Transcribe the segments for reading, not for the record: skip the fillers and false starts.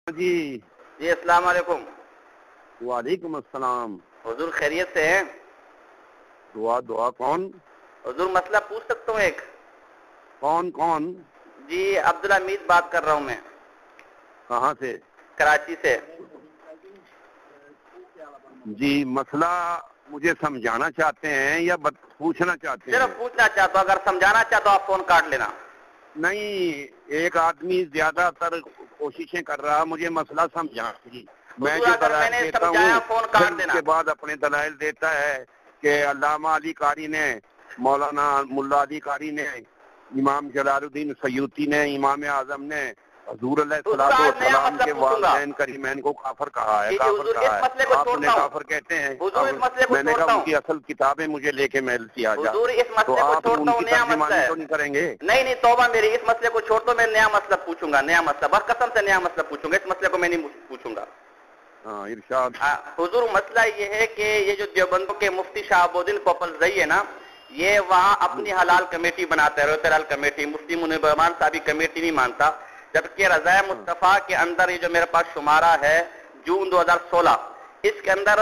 جی جی السلام علیکم. وعلیکم السلام. حضور خیریت سے ہیں؟ دعا کون؟ حضور مسئلہ پوچھ سکتا ہوں ایک؟ کون؟ جی عبدالحمید بات کر رہا ہوں میں. کہاں سے؟ کراچی سے. جی مسئلہ مجھے سمجھانا چاہتے ہیں یا پوچھنا چاہتے ہیں؟ صرف پوچھنا چاہتا ہوں، اگر سمجھانا چاہتا ہوں آپ فون کاٹ لینا. نہیں، ایک آدمی زیادہ تر کوششیں کر رہا، مجھے مسئلہ سمجھانا. میں جو دلائل دیتا ہوں پھر اس کے بعد اپنے دلائل دیتا ہے کہ علامہ علی قاری نے، مولانا ملا علی قاری نے، امام جلال الدین سیوطی نے، امام اعظم نے حضور علیہ السلام کے والدین کریمین کو کافر کہا ہے. کافر کہا ہے. آپ انہیں کافر کہتے ہیں. میں نے کہا ان کی اصل کتابیں مجھے لے کے میل کیا جا، تو آپ ان کی ترجمانی تو نہیں کریں گے؟ نہیں توبہ میری، اس مسئلے کو چھوڑ دو. میں نیا مسئلہ پوچھوں گا، نیا مسئلہ، بس قسم سے نیا مسئلہ پوچھوں گا. اس مسئلے کو میں نہیں پوچھوں گا. ہاں ارشاد. حضور مسئلہ یہ ہے کہ یہ جو دیوبندوں کے مفتی شہاب الدین کوپلزئی ہے نا، یہ وہاں اپنی حلال کمیٹی بناتا ہے، رویت حلال کمیٹی. مفتی منیب الرحمان صاحب کمیٹی نہیں مانتا، جبکہ رضائے مصطفیٰ کے اندر یہ جو میرے پاس شمارہ ہے جون 2016، اس کے اندر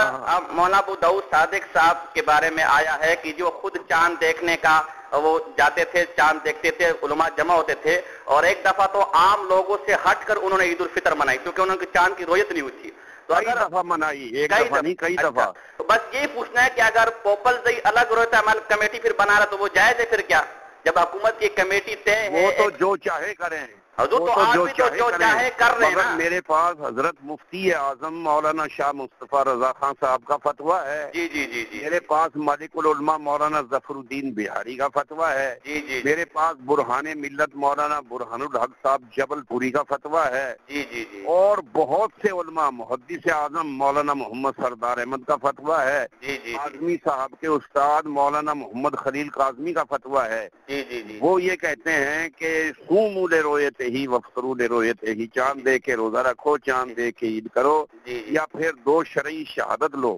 مولانا ابو داؤد صادق صاحب کے بارے میں آیا ہے کہ جو خود چاند دیکھنے کا وہ جاتے تھے، چاند دیکھتے تھے، علماء جمع ہوتے تھے، اور ایک دفعہ تو عام لوگوں سے ہٹ کر انہوں نے عید الفطر منائی کیونکہ انہوں نے چاند کی رویت نہیں ہوئی تھی. کئی دفعہ منائی، ایک دفعہ نہیں کئی دفعہ. تو بس یہی پوچھنا ہے کہ اگر کوپلزئی الگ رویت عمل کمیٹی پھر بنا رہا تو وہ جائز ہے پھر کیا؟ جب حکومت کی کمیٹی طے ہے. وہ تو جو چاہے کریں، حضور تو آج بھی جو چاہے کر رہے ہیں. مگر میرے پاس حضرت مفتی اعظم مولانا شاہ مصطفیٰ رضا خان صاحب کا فتویٰ ہے. جی. میرے پاس مالک العلماء مولانا ظفر الدین بہاری کا فتویٰ ہے. جی. میرے پاس برہان ملت مولانا برہان الحق صاحب جبل پوری کا فتویٰ ہے. جی. اور بہت سے علماء، محدث اعظم مولانا محمد سردار احمد کا فتویٰ ہے. جی. اعظمی صاحب کے استاد مولانا محمد خلیل قاسمی کا فتویٰ ہے. جی. وہ یہ کہتے ہیں کہ صوموا لرؤیتہ وافطروا لرؤیتہ، چاند دیکھ کے روزہ رکھو، چاند دیکھ کے عید کرو، یا پھر دو شرعی شہادت لو،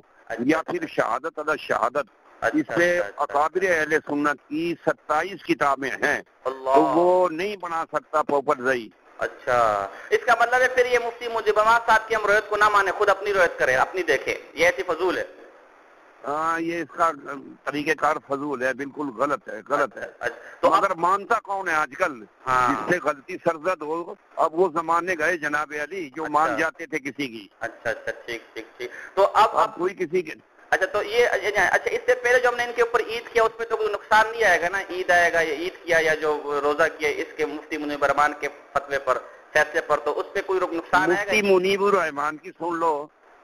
یا پھر شہادت علی شہادت. اس سے اکابر اہل سنت کی 27 کتابیں ہیں، تو وہ نہیں بنا سکتا کوپلزئی. اچھا، اس کا مطلب ہے پھر یہ مفتی منیب الرحمان صاحب کی ہم رویت کو نہ مانے، خود اپنی رویت کرے، اپنی دیکھے، یہ ایسی فضول ہے. ہاں، یہ اس کا طریقہ کار فضول ہے، بالکل غلط ہے. تو اگر مانتا کون ہے آج کل؟ جس سے غلطی سرزد ہو. اب وہ زمانے گئے جناب علی جو مان جاتے تھے کسی کی. اچھا ٹھیک. تو اب کوئی کسی کے. اچھا تو یہ اچھا، اس سے پہلے جو ہم نے ان کے اوپر عید کیا اس میں تو کوئی نقصان نہیں آئے گا نا؟ عید آئے گا یا عید کیا یا جو روزہ کیا اس کے مفتی منیب الرحمان کے فتوے پر، فیصلے پر، تو اس پہ کوئی نقصان آئے گا؟ مفتی منیب الرحمان کی سن لو،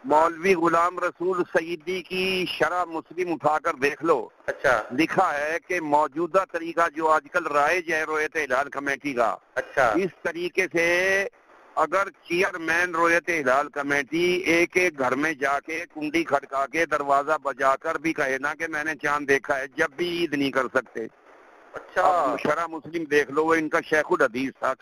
مولوی غلام رسول سیدی کی شرح مسلم اٹھا کر دیکھ لو. اچھا. لکھا ہے کہ موجودہ طریقہ جو آج کل رائج ہے رویت ہلال کمیٹی کا، اچھا، اس طریقے سے اگر چیئرمین رویت ہلال کمیٹی ایک گھر میں جا کے کنڈی کھٹکا کے دروازہ بجا کر بھی کہے نا کہ میں نے چاند دیکھا ہے، جب بھی عید نہیں کر سکتے. اچھا، شرح مسلم دیکھ لو، وہ ان کا شیخ الحدیث تھا.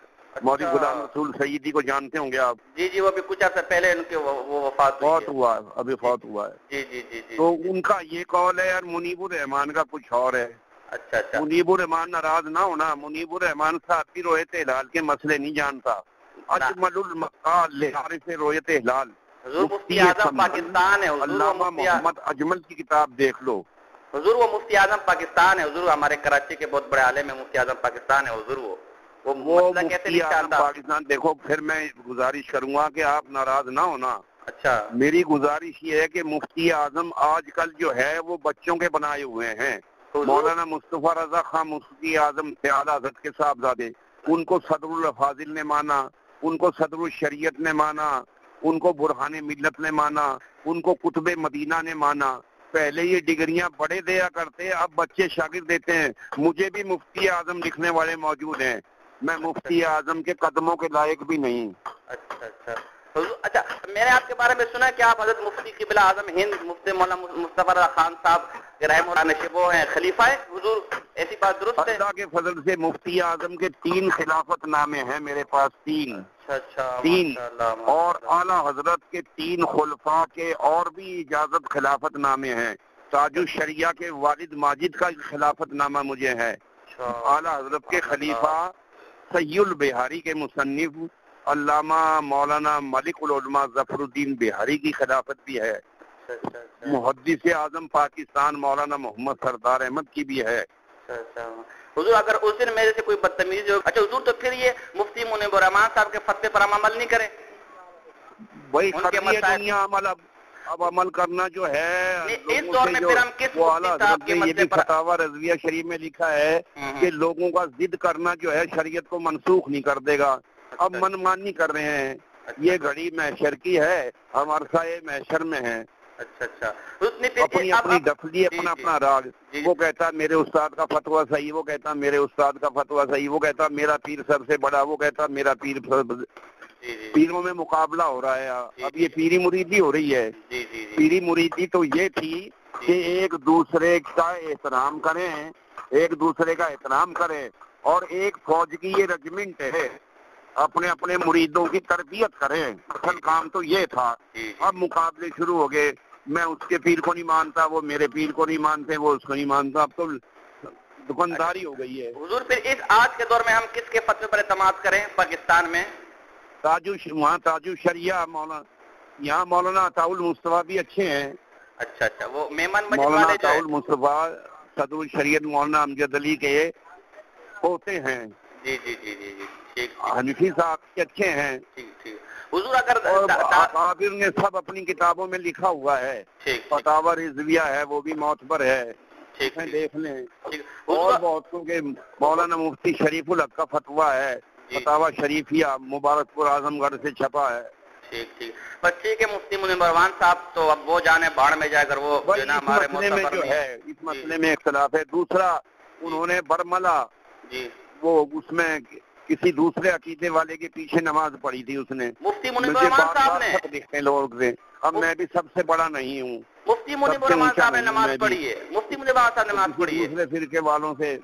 مولوی غلام رسول سیدی کو جانتے ہوں گے آپ؟ جی وہ بھی کچھ عرصہ پہلے ان کے وہ وفات ہوا ہے، ابھی فوت ہوا ہے. جی. تو ان کا یہ قول ہے، اور منیب الرحمان کا کچھ اور ہے. اچھا. منیب الرحمان ناراض نہ ہونا، منیب الرحمان صاحب بھی رویت ہلال کے مسئلے نہیں جانتا. اجمل المقال لعارف رویت ہلال، حضور مفتی اعظم پاکستان ہے. علامہ محمد اجمل کی کتاب دیکھ لو. حضور وہ مفتی اعظم پاکستان ہے. حضور ہمارے کراچی کے بہت بڑے عالم ہیں، مفتی اعظم پاکستان ہے. حضور وہ مفتی اعظم پاکستان. دیکھو پھر میں گزارش کروں گا کہ آپ ناراض نہ ہونا. اچھا. میری گزارش یہ ہے کہ مفتی اعظم آج کل جو ہے وہ بچوں کے بنائے ہوئے ہیں. مولانا مصطفیٰ رضا خان مفتی اعظم اعلیٰ حضرت کے صاحبزادے، ان کو صدر الفاضل نے مانا، ان کو صدر الشریعت نے مانا، ان کو برہان ملت نے مانا، ان کو قطب مدینہ نے مانا. پہلے یہ ڈگریاں بڑے دیا کرتے، اب بچے شاگرد دیتے ہیں. مجھے بھی مفتی اعظم لکھنے والے موجود ہیں، میں مفتی اعظم کے قدموں کے لائق بھی نہیں. اچھا، میں نے آپ کے بارے میں سنا کہ آپ حضرت مفتی قبلہ اعظم ہند مفتی مولانا مصطفیٰ رضا خان صاحب رحمہ اللہ نشیبو ہیں، خلیفہ ہیں. حضور ایسی بات درست ہے؟ اللہ کے فضل سے مفتی اعظم کے 3 خلافت نامے ہیں میرے پاس. 3 اور اعلیٰ حضرت کے 3 خلفاء کے اور بھی اجازت خلافت نامے ہیں. تاج الشریعہ کے والد ماجد کا خلافت نامہ مجھے ہے. اعلیٰ حضرت کے خلیفہ سید البہاری کے مصنف علامہ مولانا ملک العلماء ظفر الدین بہاری کی خلافت بھی ہے، محدث اعظم پاکستان مولانا محمد سردار احمد کی بھی ہے۔ حضور اگر اس دن میرے سے کوئی بدتمیزی ہو، اچھا حضور تو پھر یہ مفتی منیب الرحمان صاحب کے فتوے پر ہم عمل نہیں کریں؟ وہی دنیا عمل اب عمل کرنا جو ہے اس دور میں پھر ہم کس مفتی صاحب کے مسئلے پر؟ فتاوی رضویہ شریف میں لکھا ہے کہ لوگوں کا ضد کرنا جو ہے شریعت کو منسوخ نہیں کر دے گا، اب من مانی کر رہے ہیں۔ یہ گھڑی محشر کی ہے، ہم عرصۂ محشر میں ہیں۔ اچھا اپنی اپنی دفلی، اپنا اپنا راگ، وہ کہتا میرے استاد کا فتویٰ صحیح، وہ کہتا میرے استاد کا فتویٰ صحیح، وہ کہتا میرا پیر سب سے بڑا، وہ کہتا میرا پیر پیروں میں مقابلہ ہو رہا ہے۔ اب یہ پیری مریدی ہو رہی ہے۔ پیری مریدی تو یہ تھی کہ ایک دوسرے کا احترام کریں، ایک دوسرے کا احترام کریں، اور ایک فوج کی یہ رجمنٹ ہے، اپنے اپنے مریدوں کی تربیت کریں، اصل کام تو یہ تھا۔ اب مقابلے شروع ہو گئے، میں اس کے پیر کو نہیں مانتا، وہ میرے پیر کو نہیں مانتے، وہ اس کو نہیں مانتا، اب تو دکانداری ہو گئی ہے۔ حضور پھر اس آج کے دور میں ہم کس کے فتوے پر اعتماد کریں پاکستان میں؟ وہاں تاج الشریعہ مولانا، یہاں مولانا عطاء المصطفیٰ بھی اچھے ہیں۔ اچھا وہ میمن مسجد مولانا والے عطاء المصطفیٰ صدر الشریعت مولانا امجد علی کے ہوتے ہیں۔ جی ٹھیک۔ حنفی صاحب کے اچھے ہیں۔ ٹھیک حضور اگر عابر نے سب اپنی کتابوں میں لکھا ہوا ہے، فتاوی رضویہ ہے، وہ بھی معتبر ہے، دیکھ لیں۔ اور بہتوں کے مولانا مفتی شریف الحق کا فتویٰ ہے، فتاوی شریفیہ، مبارک پور اعظم گڑھ سے چھپا ہے۔ ٹھیک ہے مفتی منیب الرحمان صاحب تو اب وہ جانے باڑ میں جائے کر، وہ ہمارے مسئلے میں جو ہے، اس مسئلے میں اختلاف ہے۔ دوسرا انہوں نے برملا، وہ اس میں کسی دوسرے عقیدے والے کے پیچھے نماز پڑھی تھی اس نے، مفتی منیب الرحمان صاحب نے دکھتے لوگ سے۔ اب میں بھی سب سے بڑا نہیں ہوں، مفتی منیب الرحمان صاحب نے نماز پڑھی ہے، مفتی منیب الرحمان صاحب نے نماز پڑھی ہے، دوسرے فرقے والوں سے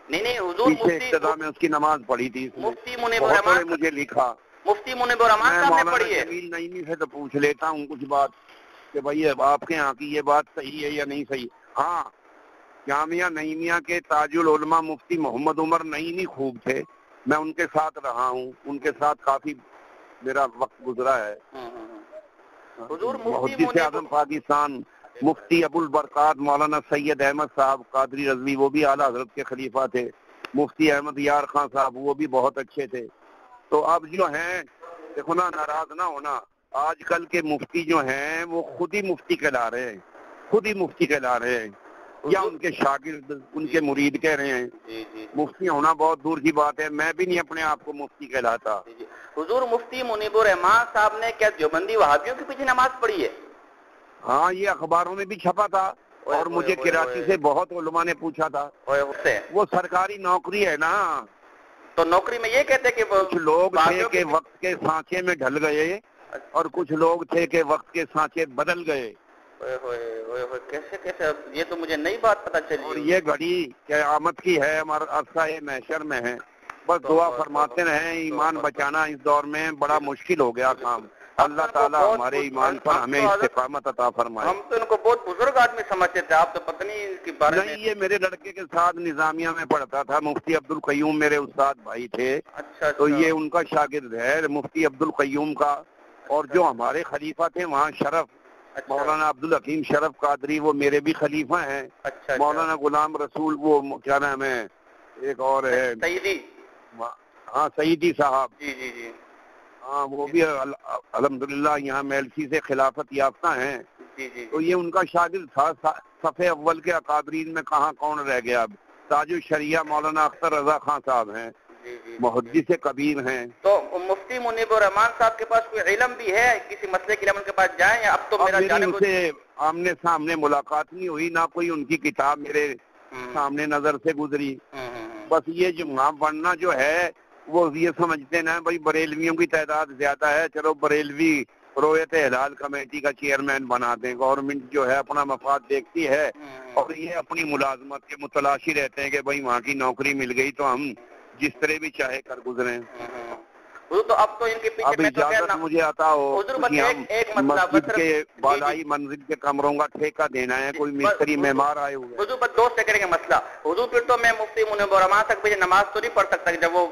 نہیں حضور پیچھے ابتدا میں اس کی نماز پڑھی تھی، مفتی منیب الرحمان مجھے لکھا، مفتی منیب الرحمان صاحب نے پڑھی ہے۔ جمیل نعیمی سے تو پوچھ لیتا ہوں کچھ بات کہ بھائی آپ کے یہاں کی یہ بات صحیح ہے یا نہیں صحیح۔ ہاں، جامعہ نعیمیہ کے تاج العلماء مفتی محمد عمر نعیمی خوب تھے، میں ان کے ساتھ رہا ہوں، ان کے ساتھ کافی میرا وقت گزرا ہے۔ محدث اعظم پاکستان مفتی ابو البرکات مولانا سید احمد صاحب قادری رضوی، وہ بھی اعلیٰ حضرت کے خلیفہ تھے۔ مفتی احمد یار خان صاحب، وہ بھی بہت اچھے تھے۔ تو اب جو ہیں دیکھو نا، ناراض نہ ہونا، آج کل کے مفتی جو ہیں وہ خود ہی مفتی کہلا رہے ہیں، خود ہی مفتی کہلا رہے ہیں، یا ان کے شاگرد، ان کے مرید کہہ رہے ہیں۔ مفتی ہونا بہت دور کی بات ہے، میں بھی نہیں اپنے آپ کو مفتی کہلاتا۔ حضور مفتی منیب الرحمان صاحب نے کیا دیوبندی وہابیوں کے پیچھے نماز پڑھی ہے؟ ہاں، یہ اخباروں میں بھی چھپا تھا، اور مجھے کراچی سے بہت علماء نے پوچھا تھا۔ وہ سرکاری نوکری ہے نا، تو نوکری میں یہ کہتے کہ کچھ لوگ تھے کہ وقت کے سانچے میں ڈھل گئے، اور کچھ لوگ تھے کہ وقت کے سانچے بدل گئے۔ کیسے یہ تو مجھے نئی بات پتہ چلی۔ اور یہ گھڑی قیامت کی ہے، ہمارا عرصۂ محشر میں ہے، بس دعا فرماتے رہیں، ایمان بچانا اس دور میں بڑا مشکل ہو گیا کام۔ اللہ تعالیٰ ہمارے ایمان پر ہمیں استقامت عطا فرمائے۔ ہم تو ان کو بہت بزرگ آدمی سمجھتے تھے، آپ تو پتہ نہیں ان کے بارے میں۔ نہیں، یہ میرے لڑکے کے ساتھ نظامیہ میں پڑھتا تھا، مفتی عبد القیوم میرے استاد بھائی تھے۔ تو یہ ان کا شاگرد ہے مفتی عبد القیوم کا، اور جو ہمارے خلیفہ تھے وہاں شرف مولانا عبد الحکیم شرف قادری، وہ میرے بھی خلیفہ ہیں۔ مولانا غلام رسول، وہ کیا نام ہے، ایک اور ہے سعیدی، ہاں سعیدی صاحب، جی ہاں، وہ بھی الحمدللہ یہاں میلسی سے خلافت یافتہ ہیں۔ تو یہ ان کا شاگرد تھا۔ صفحے اول کے اکابرین میں کہاں کون رہ گیا اب؟ تاج الشریعہ مولانا اختر رضا خان صاحب ہیں، محدث کبیر ہیں۔ تو مفتی منیب الرحمان صاحب کے پاس کوئی علم بھی ہے کسی مسئلے کے لیے ان کے پاس جائیں، یا اب تو میرا جانے کو سے آمنے سامنے ملاقات نہیں ہوئی، نہ کوئی ان کی کتاب میرے سامنے نظر سے گزری۔ بس یہ جمعہ پڑھنا جو ہے وہ یہ سمجھتے نا بھائی بریلویوں کی تعداد زیادہ ہے، چلو بریلوی رویت ہلال کمیٹی کا چیئرمین بنا دیں۔ گورنمنٹ جو ہے اپنا مفاد دیکھتی ہے، اور یہ اپنی ملازمت کے متلاشی رہتے ہیں کہ بھائی وہاں کی نوکری مل گئی تو ہم جس طرح بھی چاہے کر گزریں۔ تو اب تو ان کے پیچھے اب اجازت مجھے آتا ہو کہ ہم مسجد کے بالائی منزل کے کمروں کا ٹھیکہ دینا ہے، کوئی مستری معمار آئے ہوئے۔ حضور بس 2 سیکنڈ کا مسئلہ، حضور پھر تو میں مفتی منیب الرحمان تک نماز تو نہیں پڑھ سکتا جب وہ